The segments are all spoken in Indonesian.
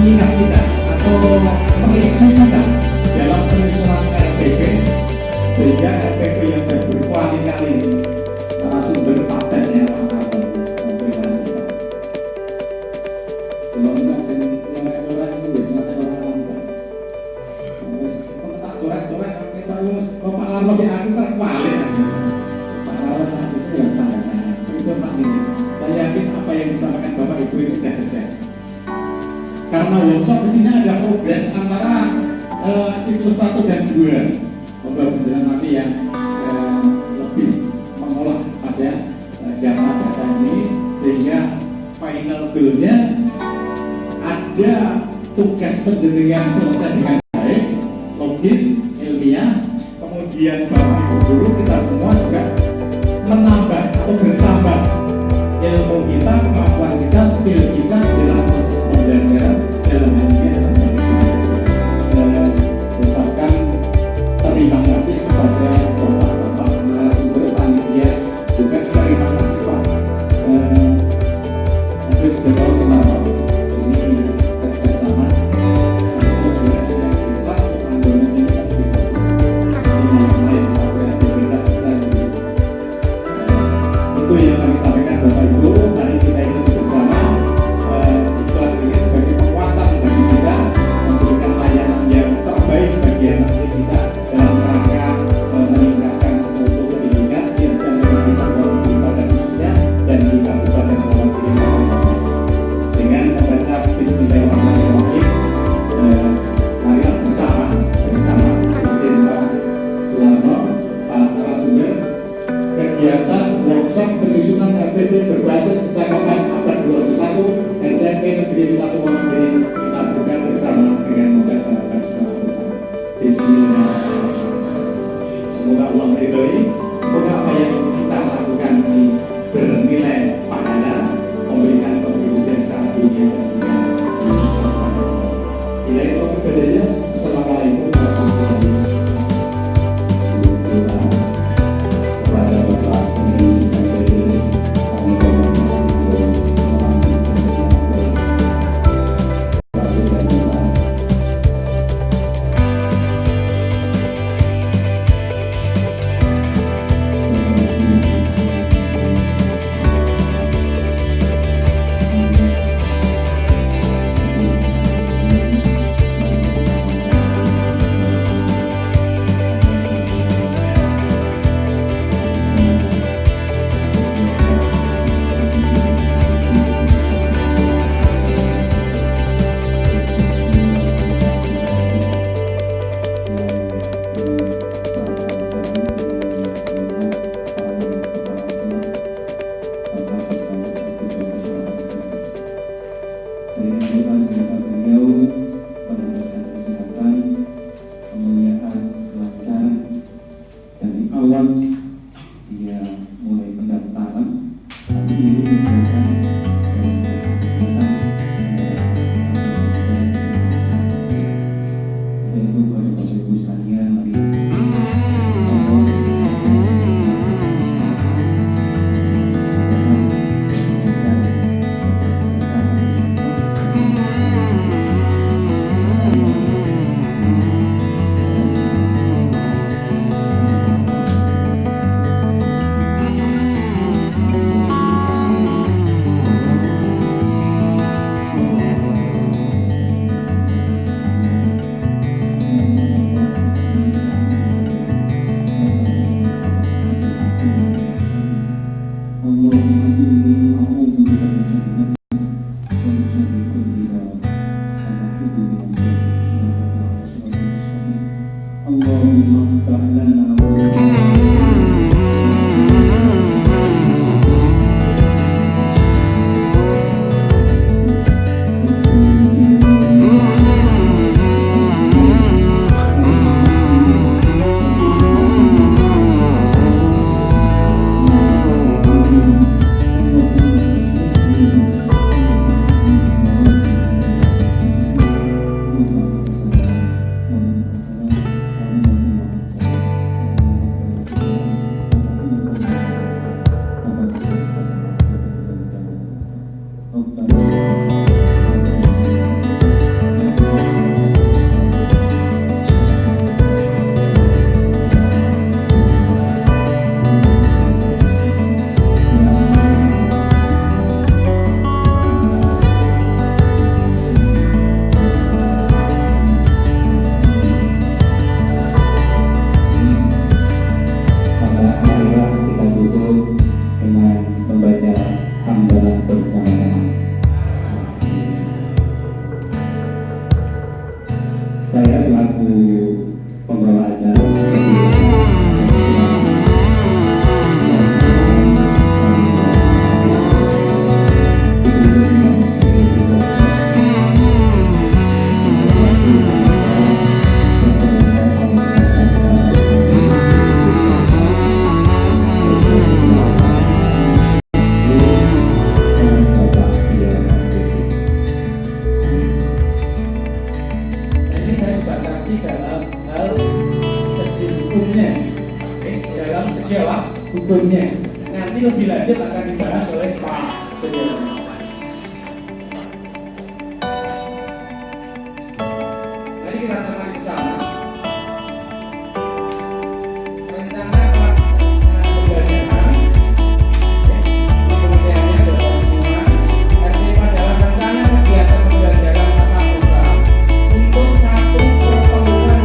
mengingat kita atau mengingat kita dalam penyusunan RPP, sehingga RPP yang berkuali-kali narasumber patennya terima kasih Pak. Sebelum kita yang itu bisa orang tak coret-coret kita Pak Larno di aku terkuali Pak Larno saksi yang tanda itu Pak ini. Saya yakin apa yang disampaikan Bapak Ibu itu tidak benar. Karena workshop intinya ada progres antara siklus 1 dan 2. Moga berjalan nanti yang lebih mengolah pada data-data ini sehingga final goal-nya ada tugas pendidikan selesai dengan baik, logis, ilmiah. Kemudian Bapak Ibu guru kita semua juga menambah atau bertambah ilmu kita, kemampuan kita, skill kita dalam proses pembelajaran dalam ucapkan terima kasih kepada Bapak narasumber panitia, juga terima kasih Pak Agus Joko Sularno ini kerjasama itu yang kami sampaikan Bapak Ibu. Mari kita ikuti bersama iklan ini sebagai penguatan bagi kita memberikan layanan yang terbaik bagi anak kita dalam rangka meningkatkan mutu pendidikan yang sangat bisa pada khususnya dan di Kabupaten Wonogiri. Dengan membaca Bismillahirrahmanirrahim, marilah bersama izin Pak Sularno, Pak narasumber kegiatan workshop penyusunan hukumnya. Nanti lebih lanjut akan dibahas oleh Pak Sriyono. Mari kita sama bersama. Rencana pelaksanaan pembelajaran. Kemudiannya Bapak semua. RPP adalah rencana kegiatan pembelajaran tatap muka untuk satu pertemuan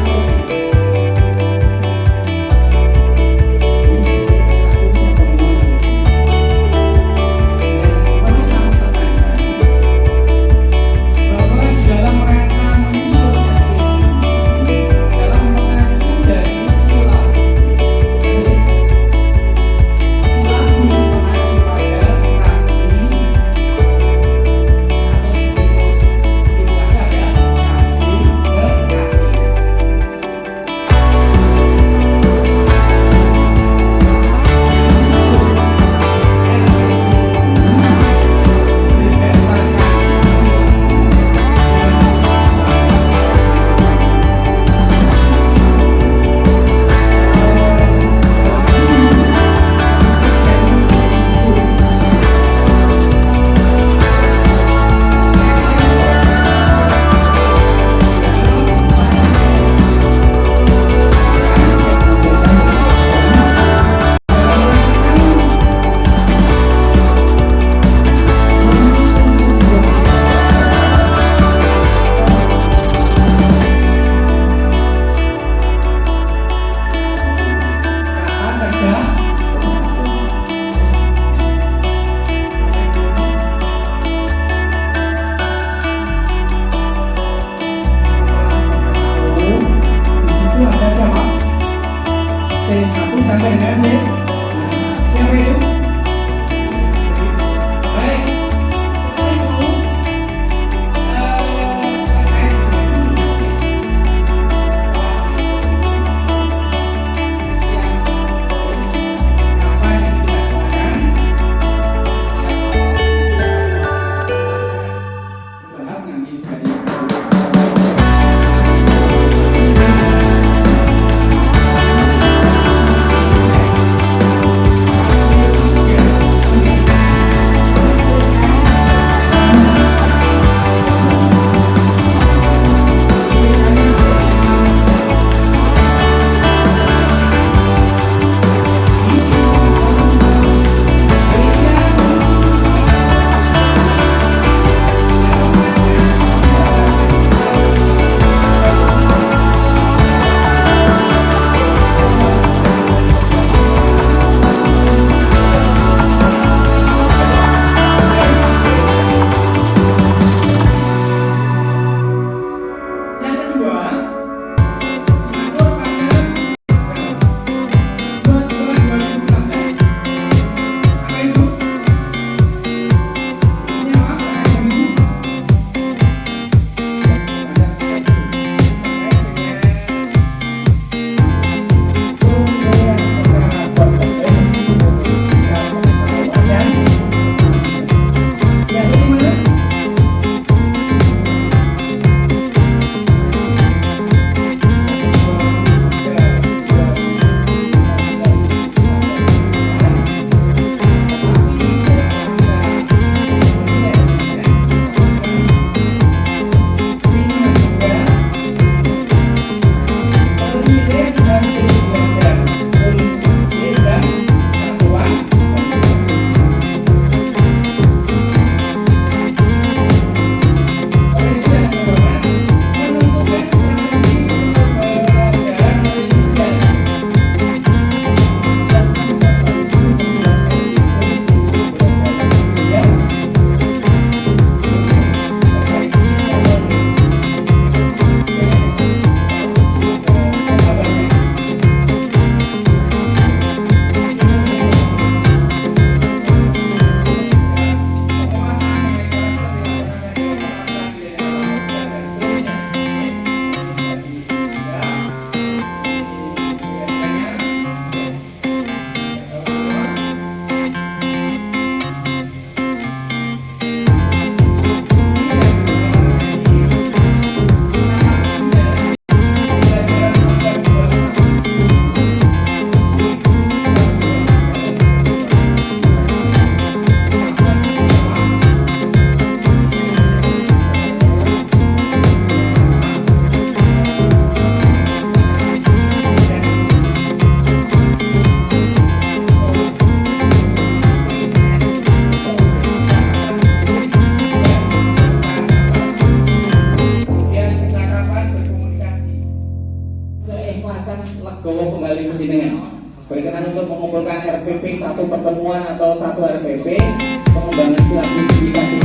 melakukan RPP satu pertemuan atau satu RPP pengembangan perilaku bisa